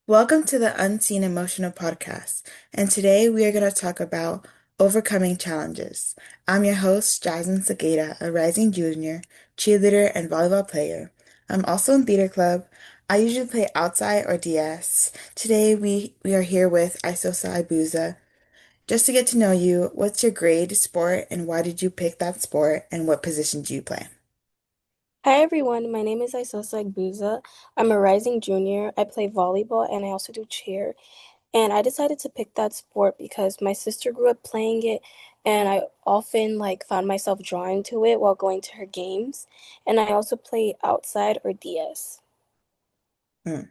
Welcome to the Unseen Emotional Podcast, and today we are going to talk about overcoming challenges. I'm your host, Jasmine Sageda, a rising junior, cheerleader, and volleyball player. I'm also in theater club. I usually play outside or DS. Today we are here with Aisosa Aigbuza. Just to get to know you, what's your grade, sport, and why did you pick that sport, and what position do you play? Hi everyone, my name is Aisosa Aigbuza. I'm a rising junior. I play volleyball and I also do cheer. And I decided to pick that sport because my sister grew up playing it and I often found myself drawn to it while going to her games. And I also play outside or DS. Hmm.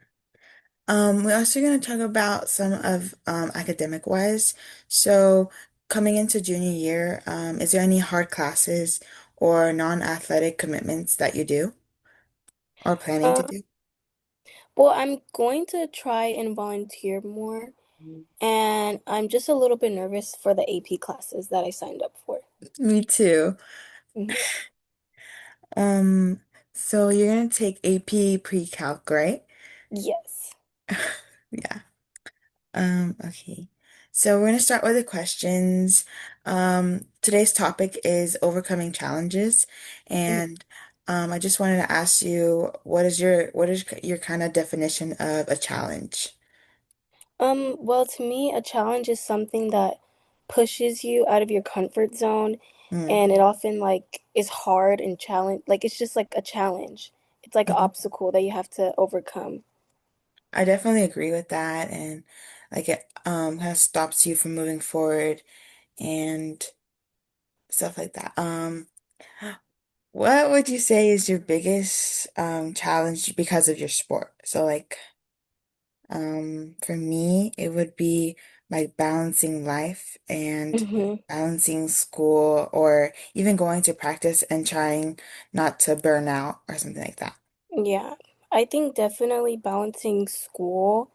We're also going to talk about some of academic wise. So, coming into junior year, is there any hard classes or non-athletic commitments that you do or planning to Uh, do? well, I'm going to try and volunteer more and I'm just a little bit nervous for the AP classes that I signed up for. Me too. Mhm. Um, so you're gonna take AP pre-calc, right? Yes. Yeah. Okay. So we're gonna start with the questions. Today's topic is overcoming challenges, and I just wanted to ask you, what is your kind of definition of a challenge? Well, to me, a challenge is something that pushes you out of your comfort zone, Mm, and it often is hard and challenge. Like it's just like a challenge. It's like an mhm. obstacle that you have to overcome. I definitely agree with that, and like it kind of stops you from moving forward and stuff like that. What would you say is your biggest challenge because of your sport? So like for me, it would be like balancing life and Hmm. balancing school or even going to practice and trying not to burn out or something like that. Yeah, I think definitely balancing school,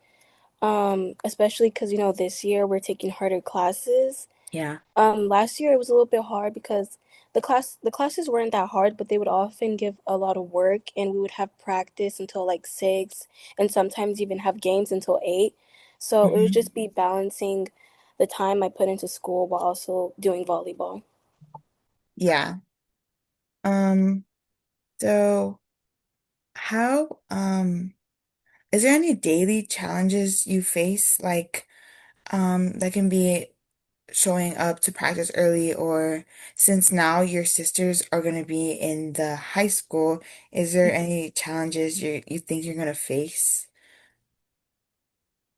especially because this year we're taking harder classes. Yeah. Last year it was a little bit hard because the classes weren't that hard, but they would often give a lot of work and we would have practice until like 6 and sometimes even have games until 8. So it would Hmm. just be balancing the time I put into school while also doing volleyball. Yeah. Um, so how is there any daily challenges you face like that can be showing up to practice early, or since now your sisters are going to be in the high school, is there any challenges you think you're going to face?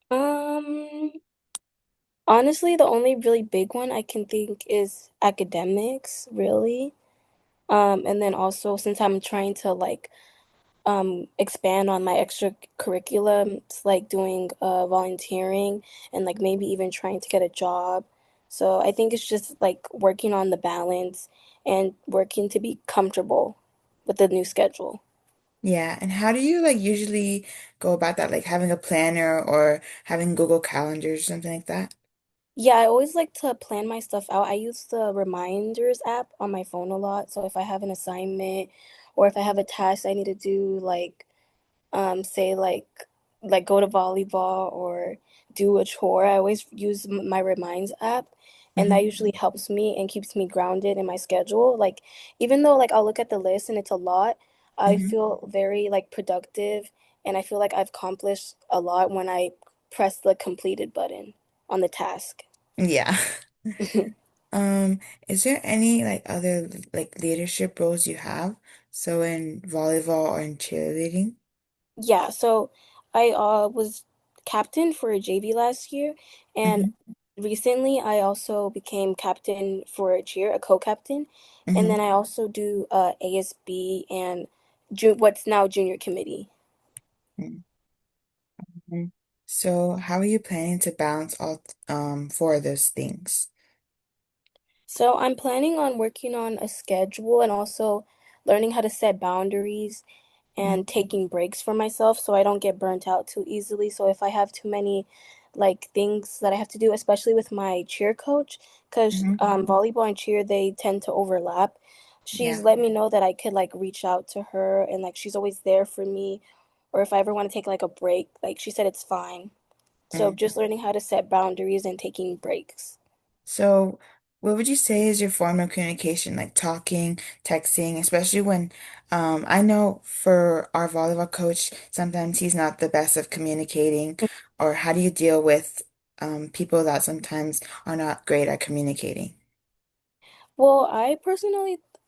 Um, Honestly, the only really big one I can think is academics, really. And then also since I'm trying to expand on my extracurriculum, like doing volunteering and like maybe even trying to get a job. So I think it's just like working on the balance and working to be comfortable with the new schedule. Yeah, and how do you like usually go about that, like having a planner or having Google Calendars or something like that? Yeah, I always like to plan my stuff out. I use the reminders app on my phone a lot. So if I have an assignment or if I have a task I need to do, say like go to volleyball or do a chore, I always use my reminds app, and that Hmm. usually helps me and keeps me grounded in my schedule. Like even though like I'll look at the list and it's a lot, I Hmm. feel very like productive and I feel like I've accomplished a lot when I press the completed button on the task. Yeah. Um, is there any like other like leadership roles you have? So in volleyball or in cheerleading? Yeah, so I was captain for a JV last year, and Hmm. recently I also became captain for a cheer, a co-captain, and Hmm. then I also do ASB and ju what's now junior committee. Mhm. So, how are you planning to balance all four of those things? So I'm planning on working on a schedule and also learning how to set boundaries Mhm. and taking breaks for myself so I don't get burnt out too easily. So if I have too many things that I have to do, especially with my cheer coach, because Hmm. volleyball and cheer they tend to overlap. She's Yeah. let me know that I could like reach out to her and like she's always there for me, or if I ever want to take like a break, like she said it's fine. So Mm. just learning how to set boundaries and taking breaks. So, what would you say is your form of communication, like talking, texting, especially when I know for our volleyball coach, sometimes he's not the best of communicating, or how do you deal with people that sometimes are not great at communicating? Well, I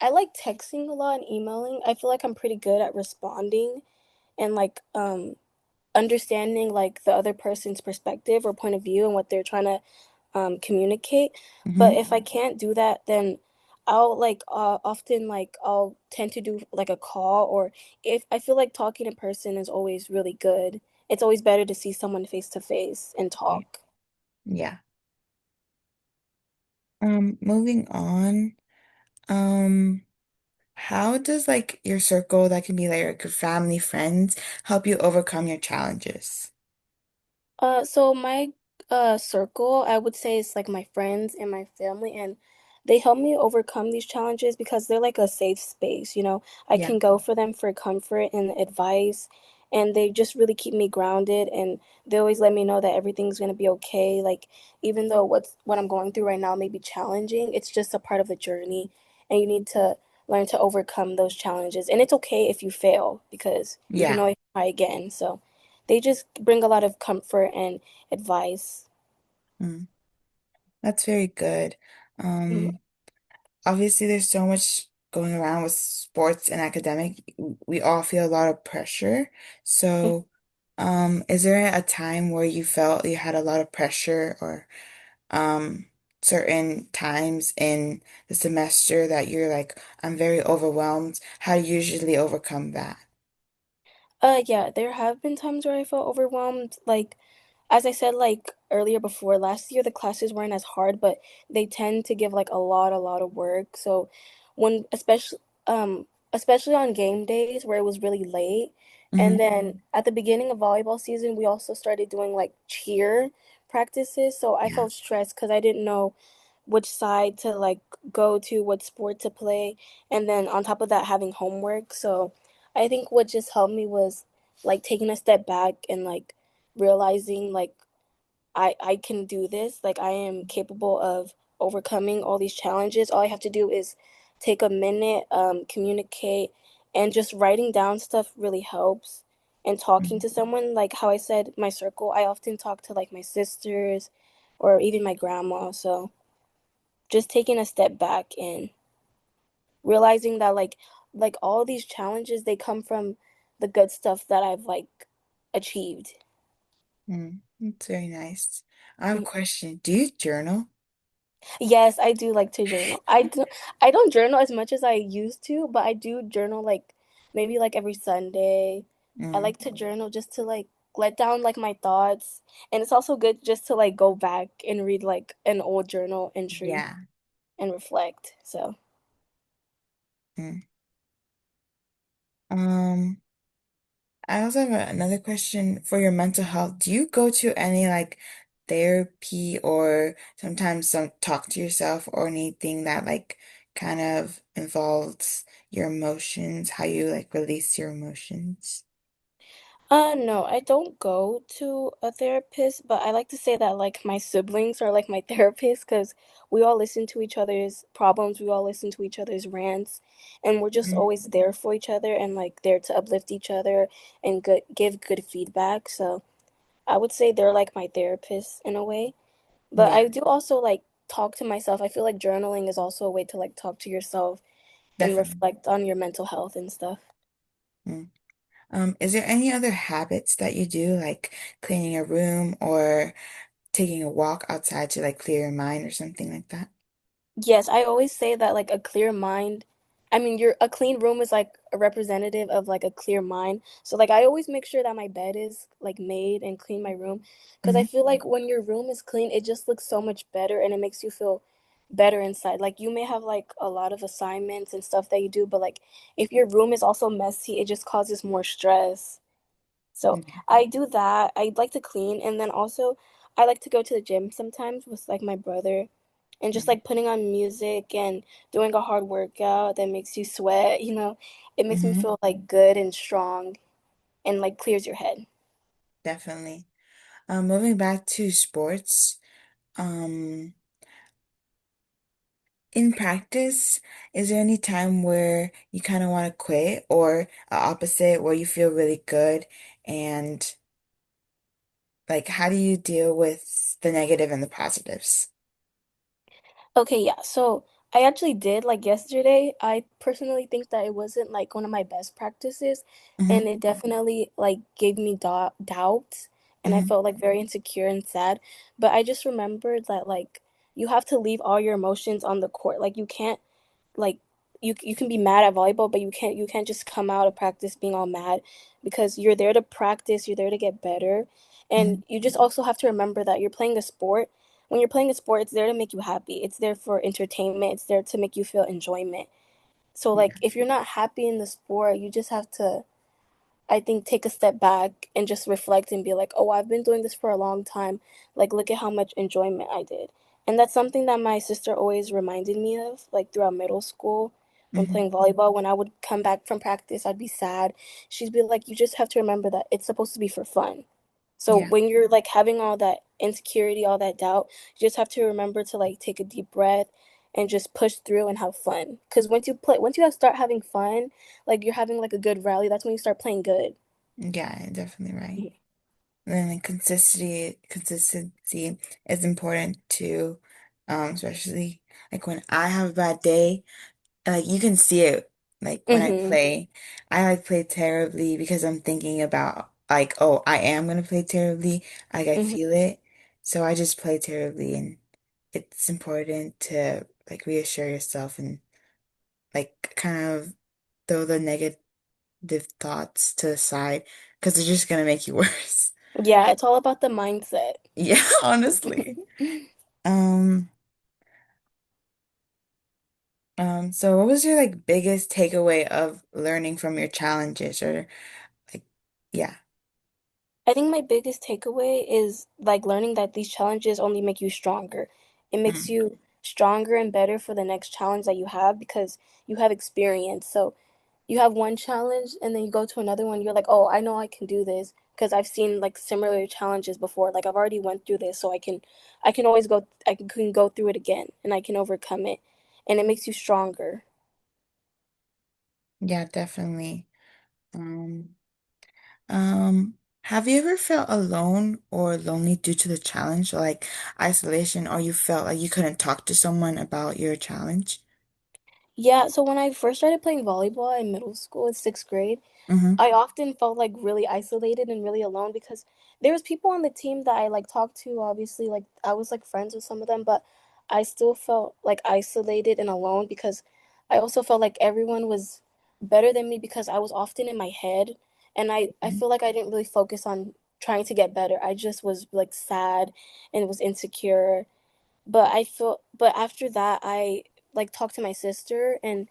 like texting a lot and emailing. I feel like I'm pretty good at responding and like understanding like the other person's perspective or point of view and what they're trying to communicate. But Hmm. if I can't do that, then I'll like often like I'll tend to do like a call, or if I feel like talking in person is always really good. It's always better to see someone face to face and talk. Yeah. Moving on. Um, how does like your circle that can be like your family, friends help you overcome your challenges? So my circle, I would say it's like my friends and my family, and they help me overcome these challenges because they're like a safe space, you know. I Yeah. can go for them for comfort and advice, and they just really keep me grounded, and they always let me know that everything's gonna be okay. Like even though what I'm going through right now may be challenging, it's just a part of the journey, and you need to learn to overcome those challenges. And it's okay if you fail because you can Yeah. always try again. So they just bring a lot of comfort and advice. Mm, that's very good. Mhm. Um, Obviously, there's so much going around with sports and academic. We all feel a lot of pressure. So, is there a time where you felt you had a lot of pressure or certain times in the semester that you're like, I'm very overwhelmed? How do you usually overcome that? Yeah, there have been times where I felt overwhelmed. Like, as I said, like earlier before, last year the classes weren't as hard, but they tend to give like a lot of work. So when, especially on game days where it was really late, and Hmm. then at the beginning of volleyball season, we also started doing like cheer practices. So I Yeah. felt stressed because I didn't know which side to like go to, what sport to play, and then on top of that having homework. So I think what just helped me was like taking a step back and like realizing like I can do this, like I am capable of overcoming all these challenges. All I have to do is take a minute, communicate, and just writing down stuff really helps. And talking Mhm. to someone, like how I said, my circle, I often talk to like my sisters or even my grandma. So just taking a step back and realizing that like all these challenges they come from the good stuff that I've like achieved. Mm, that's very nice. I have a Mm. question. Do you journal? Yes, I do like to journal. I don't journal as much as I used to, but I do journal like maybe like every Sunday. I Mm, like to journal just to like let down like my thoughts, and it's also good just to like go back and read like an old journal entry yeah. and reflect. So Mm. Um, I also have another question for your mental health. Do you go to any like therapy or sometimes some talk to yourself or anything that like kind of involves your emotions, how you like release your emotions? No, I don't go to a therapist, but I like to say that like my siblings are like my therapists because we all listen to each other's problems, we all listen to each other's rants, and we're just Mhm. always there for each other and like there to uplift each other and give good feedback. So I would say they're like my therapists in a way. But Yeah, I do also like talk to myself. I feel like journaling is also a way to like talk to yourself and definitely. reflect on your mental health and stuff. Mm. Is there any other habits that you do, like cleaning a room or taking a walk outside to like clear your mind or something like that? Yes, I always say that like a clear mind, I mean, your a clean room is like a representative of like a clear mind. So like I always make sure that my bed is like made and clean my room because I Hmm. feel like when your room is clean, it just looks so much better and it makes you feel better inside. Like you may have like a lot of assignments and stuff that you do, but like if your room is also messy, it just causes more stress. So I do that. I like to clean, and then also I like to go to the gym sometimes with like my brother and just like putting on music and doing a hard workout that makes you sweat, you know. It makes me Hmm. feel like good and strong and like clears your head. Definitely. Moving back to sports, um, in practice, is there any time where you kind of want to quit or opposite where you feel really good and like how do you deal with the negative and the positives? Okay, yeah. So I actually did like yesterday. I personally think that it wasn't like one of my best practices, Hmm. and it definitely like gave me doubts, and I Hmm. felt like very insecure and sad. But I just remembered that like you have to leave all your emotions on the court. Like you can't like you can be mad at volleyball, but you can't just come out of practice being all mad because you're there to practice, you're there to get better. And Hmm. you just also have to remember that you're playing a sport. When you're playing a sport, it's there to make you happy. It's there for entertainment. It's there to make you feel enjoyment. So Yeah. like if you're not happy in the sport, you just have to I think take a step back and just reflect and be like, oh, I've been doing this for a long time. Like, look at how much enjoyment I did. And that's something that my sister always reminded me of, like throughout middle school when Hmm. playing volleyball. When I would come back from practice, I'd be sad. She'd be like, you just have to remember that it's supposed to be for fun. So Yeah. when you're like having all that insecurity, all that doubt, you just have to remember to like take a deep breath and just push through and have fun. Because once you start having fun, like you're having like a good rally, that's when you start playing good. Yeah, definitely right. And then like, consistency is important too, especially like when I have a bad day. Like you can see it like when I Mm-hmm. play. I like play terribly because I'm thinking about like, oh, I am gonna play terribly. Like I Mm-hmm. feel it. So I just play terribly and it's important to like reassure yourself and like kind of throw the negative thoughts to the side because they're just gonna make you worse. Yeah, it's all about the mindset. Yeah, honestly. Um, so what was your like biggest takeaway of learning from your challenges or like yeah. I think my biggest takeaway is like learning that these challenges only make you stronger. It makes Mm. you stronger and better for the next challenge that you have because you have experience. So you have one challenge and then you go to another one, you're like, "Oh, I know I can do this because I've seen like similar challenges before. Like I've already went through this, so I can always can go through it again and I can overcome it." And it makes you stronger. Yeah, definitely. Um, have you ever felt alone or lonely due to the challenge, or like isolation, or you felt like you couldn't talk to someone about your challenge? Yeah, so when I first started playing volleyball in middle school in 6th grade, Mm-hmm. I often felt like really isolated and really alone because there was people on the team that I like talked to, obviously, like I was like friends with some of them, but I still felt like isolated and alone because I also felt like everyone was better than me because I was often in my head and I feel like I didn't really focus on trying to get better. I just was like sad and was insecure, but after that, I like talked to my sister and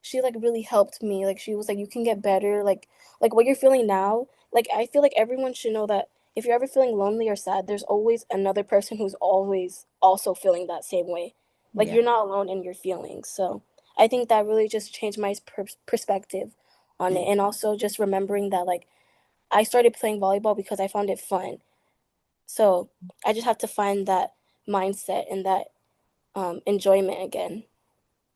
she like really helped me. Like she was like, you can get better. Like what you're feeling now. Like I feel like everyone should know that if you're ever feeling lonely or sad, there's always another person who's always also feeling that same way. Like Yeah. you're not alone in your feelings. So I think that really just changed my perspective on it, Mm. and also just remembering that like I started playing volleyball because I found it fun. So I just have to find that mindset and that enjoyment again.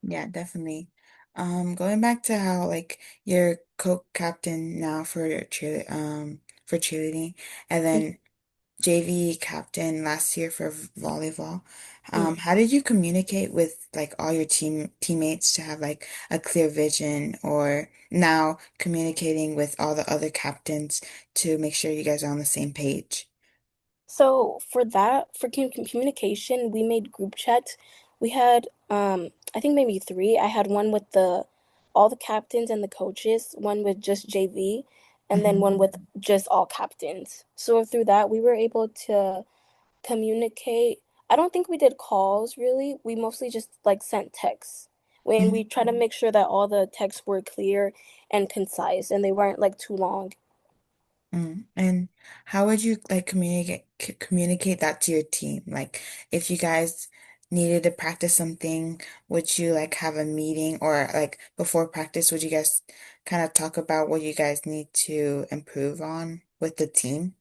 Yeah, definitely. Going back to how like you're co-captain now for your for cheerleading, and then JV captain last year for volleyball. Mhm. How did you communicate with like all your teammates to have like a clear vision, or now communicating with all the other captains to make sure you guys are on the same page? So for that, for communication, we made group chats. We had, I think maybe three. I had one with the all the captains and the coaches, one with just JV, and then Hmm. one with just all captains. So through that, we were able to communicate. I don't think we did calls really. We mostly just like sent texts. When we try to make sure that all the texts were clear and concise and they weren't like too long. Mm. And how would you like communicate that to your team? Like if you guys needed to practice something, would you like have a meeting or like before practice, would you guys kind of talk about what you guys need to improve on with the team?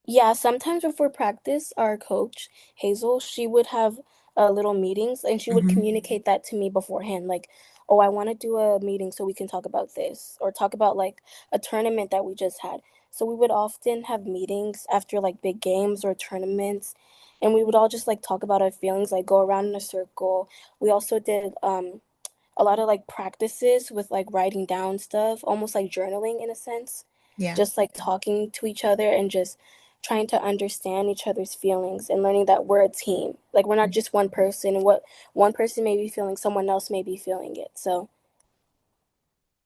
Yeah, sometimes before practice, our coach, Hazel, she would have little meetings and she would Hmm. communicate that to me beforehand. Like, oh, I want to do a meeting so we can talk about this or talk about like a tournament that we just had. So we would often have meetings after like big games or tournaments, and we would all just like talk about our feelings, like go around in a circle. We also did a lot of like practices with like writing down stuff, almost like journaling in a sense, Yeah. just like talking to each other and just trying to understand each other's feelings and learning that we're a team. Like we're not just one person, and what one person may be feeling, someone else may be feeling it. So,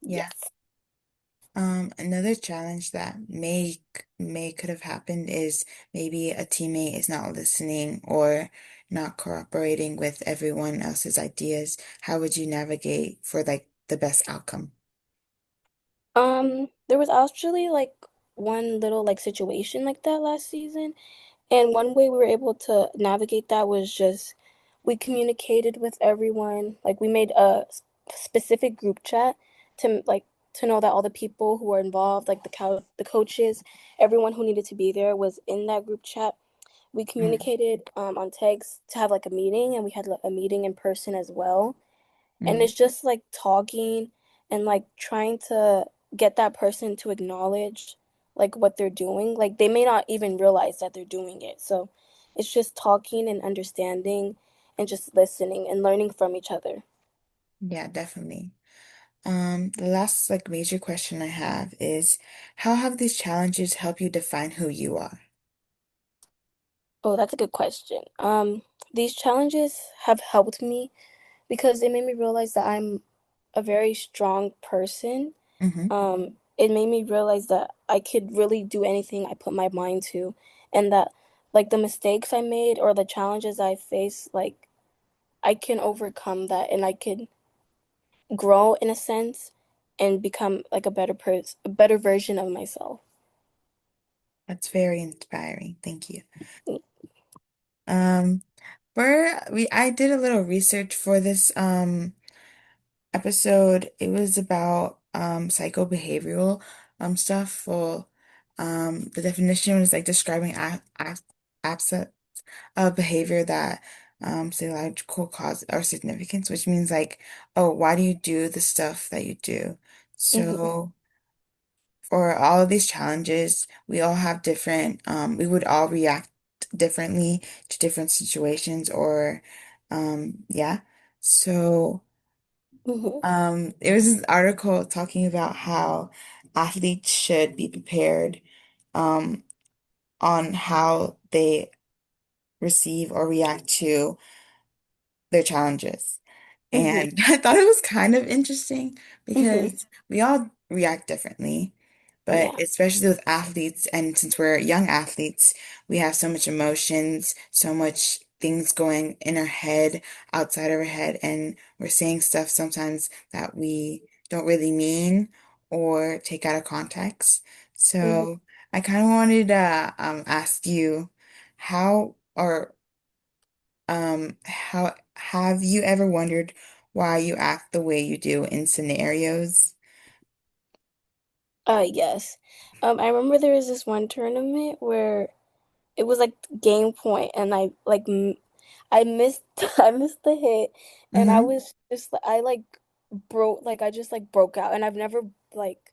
Yeah. yes. Another challenge that may could have happened is maybe a teammate is not listening or not cooperating with everyone else's ideas. How would you navigate for like the best outcome? There was actually like one little like situation like that last season. And one way we were able to navigate that was just we communicated with everyone. Like we made a specific group chat to like to know that all the people who were involved, like the coaches, everyone who needed to be there was in that group chat. We Mm, communicated on text to have like a meeting, and we had like, a meeting in person as well. And mm. it's just like talking and like trying to get that person to acknowledge like what they're doing. Like they may not even realize that they're doing it. So it's just talking and understanding and just listening and learning from each other. Yeah, definitely. The last like major question I have is how have these challenges helped you define who you are? Oh, that's a good question. These challenges have helped me because it made me realize that I'm a very strong person. Mm-hmm. It made me realize that I could really do anything I put my mind to, and that like the mistakes I made or the challenges I faced, like I can overcome that and I could grow in a sense and become like a better person, a better version of myself. That's very inspiring. Thank you. Um, I did a little research for this episode. It was about psychobehavioral stuff. Well, the definition was like describing a absent behavior that psychological cause or significance, which means like, oh, why do you do the stuff that you do? Hmm. So for all of these challenges, we all have different, we would all react differently to different situations or, yeah. So, Hmm. there was this article talking about how athletes should be prepared, um, on how they receive or react to their challenges. Hmm. And I thought it was kind of interesting Hmm. because we all react differently, but Yeah. especially with athletes, and since we're young athletes, we have so much emotions, so much things going in our head, outside of our head, and we're saying stuff sometimes that we don't really mean or take out of context. Hmm. So I kind of wanted to ask you how or how have you ever wondered why you act the way you do in scenarios? Yes. I remember there was this one tournament where it was like game point, and I missed I missed the hit, and I Mm-hmm. was just I like broke like I just like broke out, and I've never like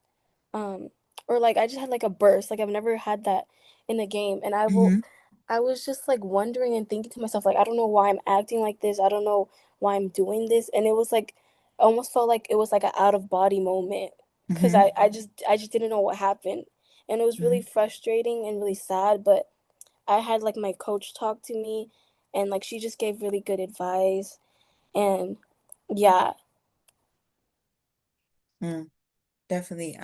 um or like I just had like a burst, like I've never had that in a game, and Mm-hmm. I was just like wondering and thinking to myself like I don't know why I'm acting like this, I don't know why I'm doing this, and it was like almost felt like it was like an out of body moment because Mm-hmm. I just didn't know what happened, and it was really Mm-hmm. frustrating and really sad, but I had like my coach talk to me, and like she just gave really good advice, and yeah. Mm, definitely.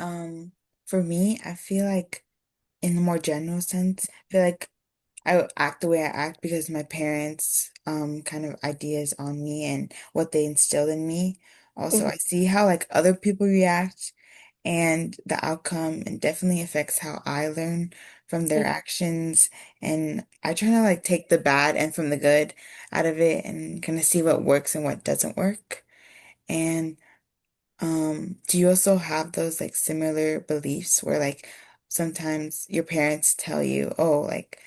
For me, I feel like in a more general sense, I feel like I act the way I act because my parents kind of ideas on me and what they instilled in me. Also, Mhm. I see how like other people react and the outcome and definitely affects how I learn from their Mhm. actions. And I try to like take the bad and from the good out of it and kind of see what works and what doesn't work. And do you also have those like similar beliefs where like sometimes your parents tell you, oh, like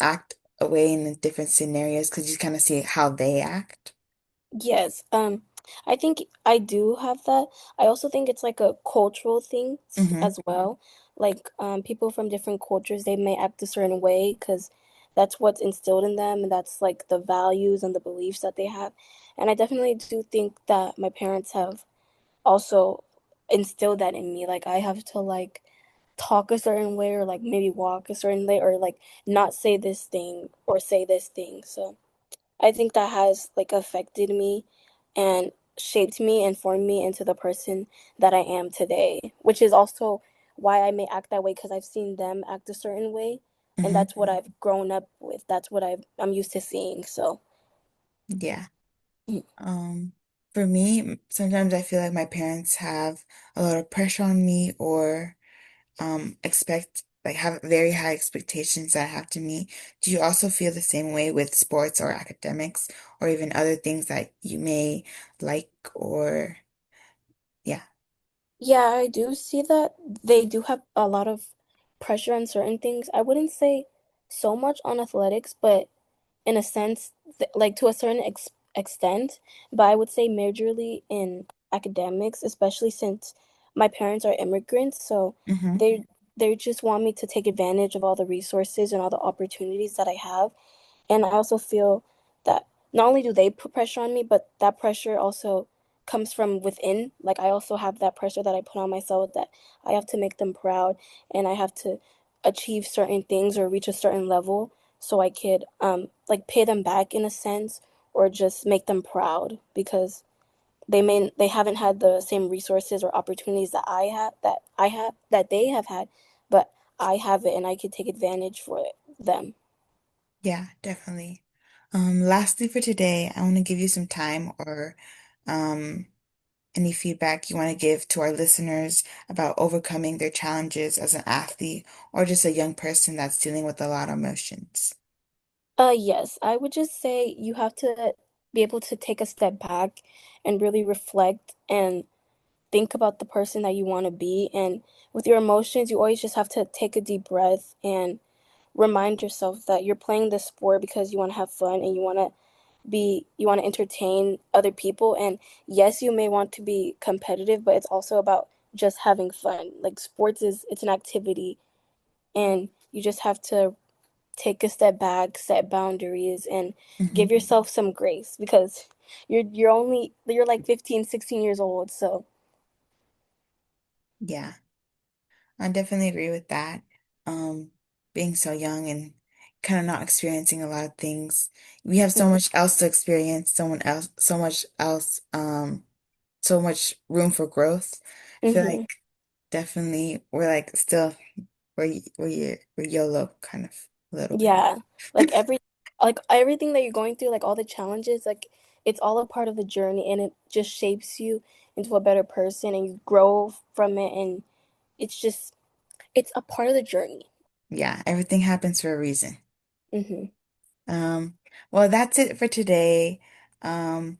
act away in the different scenarios because you kind of see how they act? Yes, I think I do have that. I also think it's like a cultural thing Mm-hmm. as well. Like, people from different cultures, they may act a certain way because that's what's instilled in them, and that's like the values and the beliefs that they have. And I definitely do think that my parents have also instilled that in me. Like, I have to like talk a certain way or like maybe walk a certain way or like not say this thing or say this thing. So. I think that has like affected me and shaped me and formed me into the person that I am today, which is also why I may act that way because I've seen them act a certain way and Mm-hmm. that's what I've grown up with. That's what I'm used to seeing. So, Yeah. Um, for me, sometimes I feel like my parents have a lot of pressure on me or expect like have very high expectations that I have to meet. Do you also feel the same way with sports or academics or even other things that you may like or yeah. yeah, I do see that they do have a lot of pressure on certain things. I wouldn't say so much on athletics, but in a sense, like to a certain extent, but I would say majorly in academics, especially since my parents are immigrants, so Mm-hmm. they just want me to take advantage of all the resources and all the opportunities that I have. And I also feel that not only do they put pressure on me, but that pressure also comes from within. Like I also have that pressure that I put on myself that I have to make them proud and I have to achieve certain things or reach a certain level so I could like pay them back in a sense or just make them proud because they haven't had the same resources or opportunities that they have had, but I have it and I could take advantage for them. Yeah, definitely. Lastly for today, I want to give you some time or um any feedback you want to give to our listeners about overcoming their challenges as an athlete or just a young person that's dealing with a lot of emotions. Yes, I would just say you have to be able to take a step back and really reflect and think about the person that you want to be. And with your emotions, you always just have to take a deep breath and remind yourself that you're playing this sport because you want to have fun and you want to entertain other people. And yes, you may want to be competitive, but it's also about just having fun. Like it's an activity and you just have to take a step back, set boundaries, and Hmm. give yourself some grace because you're like 15, 16 years old. So, Yeah. I definitely agree with that. Um, Being so young and kind of not experiencing a lot of things. We have so mhm, much else to experience, so much room for growth. I feel mhm. like definitely we're like still we're YOLO kind of a little bit. Yeah, like everything that you're going through, like all the challenges, like it's all a part of the journey, and it just shapes you into a better person, and you grow from it, and it's just it's a part of the journey. Yeah, everything happens for a reason. Hmm. Um, well, that's it for today. Um,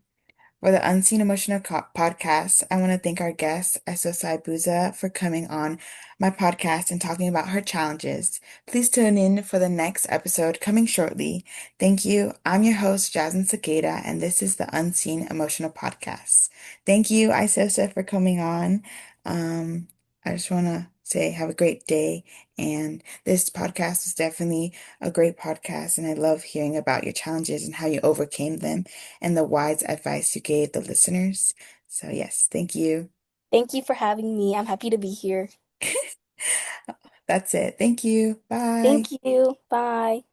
For the Unseen Emotional Podcast, I want to thank our guest, Aisosa Aigbuza, for coming on my podcast and talking about her challenges. Please tune in for the next episode coming shortly. Thank you. I'm your host, Jasmine Sakeda, and this is the Unseen Emotional Podcast. Thank you, Aisosa, for coming on. Um, I just want to say have a great day. And this podcast was definitely a great podcast, and I love hearing about your challenges and how you overcame them and the wise advice you gave the listeners. So, yes, thank you. Thank you for having me. I'm happy to be here. That's it. Thank you. Bye. Thank you. Bye.